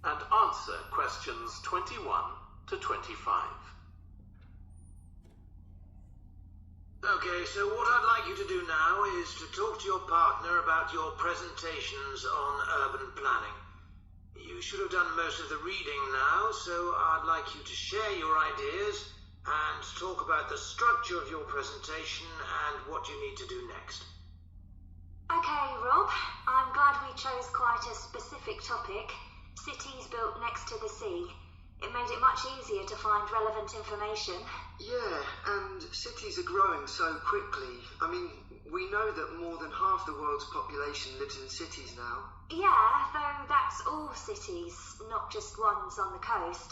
and answer questions 21 to 25. Okay, so what I'd like you to do now is to talk to your partner about your presentations on urban planning. You should have done most of the reading now, so I'd like you to share your ideas and talk about the structure of your presentation and what you need to do next. Okay, Rob, I'm glad we chose quite a specific topic. Cities built next to the sea. It made it much easier to find relevant information. Yeah, and cities are growing so quickly. I mean, we know that more than half the world's population lives in cities now. Yeah, though that's all cities, not just ones on the coast.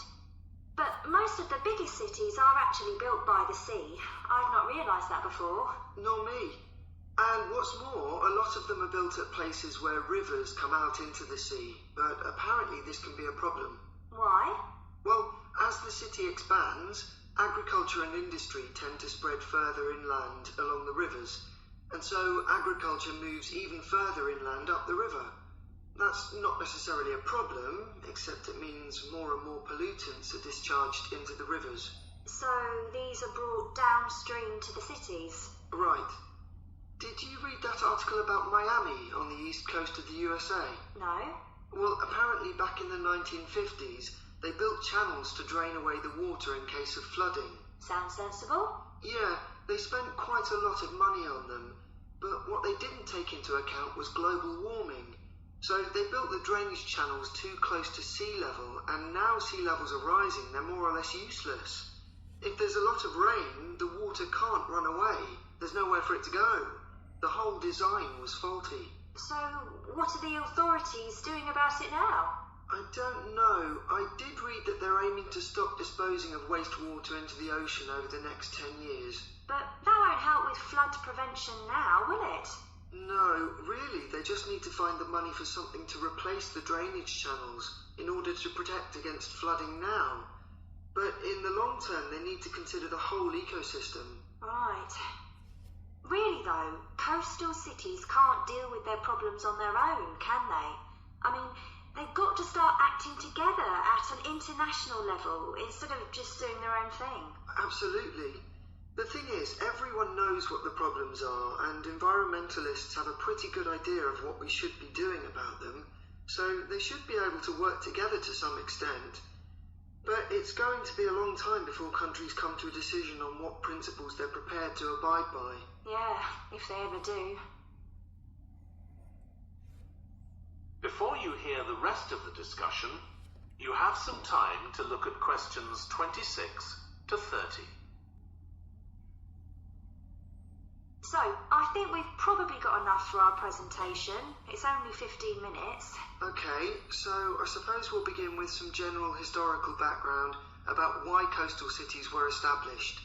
But most of the biggest cities are actually built by the sea. I've not realised that before. Nor me. And what's more, a lot of them are built at places where rivers come out into the sea, but apparently this can be a problem. Why? Well, as the city expands, agriculture and industry tend to spread further inland along the rivers, and so agriculture moves even further inland up the river. That's not necessarily a problem, except it means more and more pollutants are discharged into the rivers. So these are brought downstream to the cities? Right. Did you read that article about Miami on the east coast of the USA? No. Well, apparently back in the 1950s, they built channels to drain away the water in case of flooding. Sounds sensible. Yeah, they spent quite a lot of money on them, but what they didn't take into account was global warming. So they built the drainage channels too close to sea level, and now sea levels are rising, they're more or less useless. If there's a lot of rain, the water can't run away. There's nowhere for it to go. The whole design was faulty. So what are the authorities doing about it now? I don't know. I did read that they're aiming to stop disposing of wastewater into the ocean over the next 10 years. But that won't help with flood prevention now, will it? No, really, they just need to find the money for something to replace the drainage channels in order to protect against flooding now. But in the long term, they need to consider the whole ecosystem. Right. Really though, coastal cities can't deal with their problems on their own, can they? I mean, they've got to start acting together at an international level instead of just doing their own thing. Absolutely. The thing is, everyone knows what the problems are, and environmentalists have a pretty good idea of what we should be doing about them, so they should be able to work together to some extent. But it's going to be a long time before countries come to a decision on what principles they're prepared to abide by. Yeah, if they ever do. Before you hear the rest of the discussion, you have some time to look at questions 26 to 30. So, I think we've probably got enough for our presentation. It's only 15 minutes. Okay, so I suppose we'll begin with some general historical background about why coastal cities were established.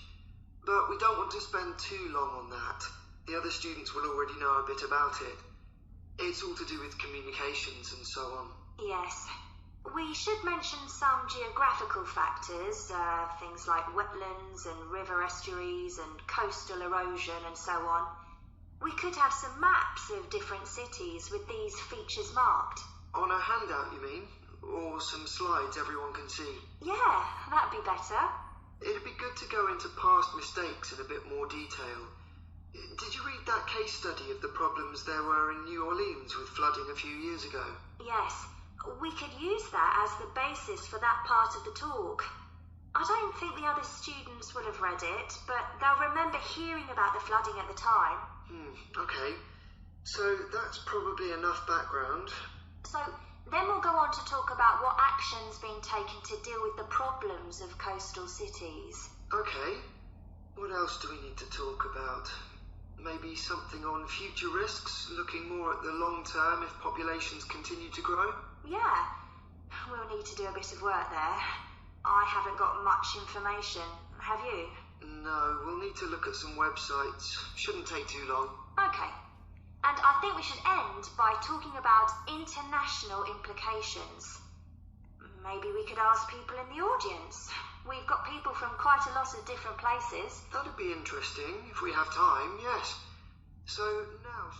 But we don't want to spend too long on that. The other students will already know a bit about it. It's all to do with communications and so on. Yes. We should mention some geographical factors, things like wetlands and river estuaries and coastal erosion and so on. We could have some maps of different cities with these features marked. On a handout, you mean? Or some slides everyone can see? Yeah, that'd be better. It'd be good to go into past mistakes in a bit more detail. Did you read that case study of the problems there were in New Orleans with flooding a few years ago? Yes, we could use that as the basis for that part of the talk. I don't think the other students would have read it, but they'll remember hearing about the flooding at the time. Okay. So that's probably enough background. So then we'll go on to talk about what action's been taken to deal with the problems of coastal cities. Okay. What else do we need to talk about? Maybe something on future risks, looking more at the long term if populations continue to grow? Yeah, we'll need to do a bit of work there. I haven't got much information. Have you? No, we'll need to look at some websites. Shouldn't take too long. Okay. And I think we should end by talking about international implications. Maybe we could ask people in the audience. We've got people from quite a lot of different places. That'd be interesting, if we have time, yes. So now...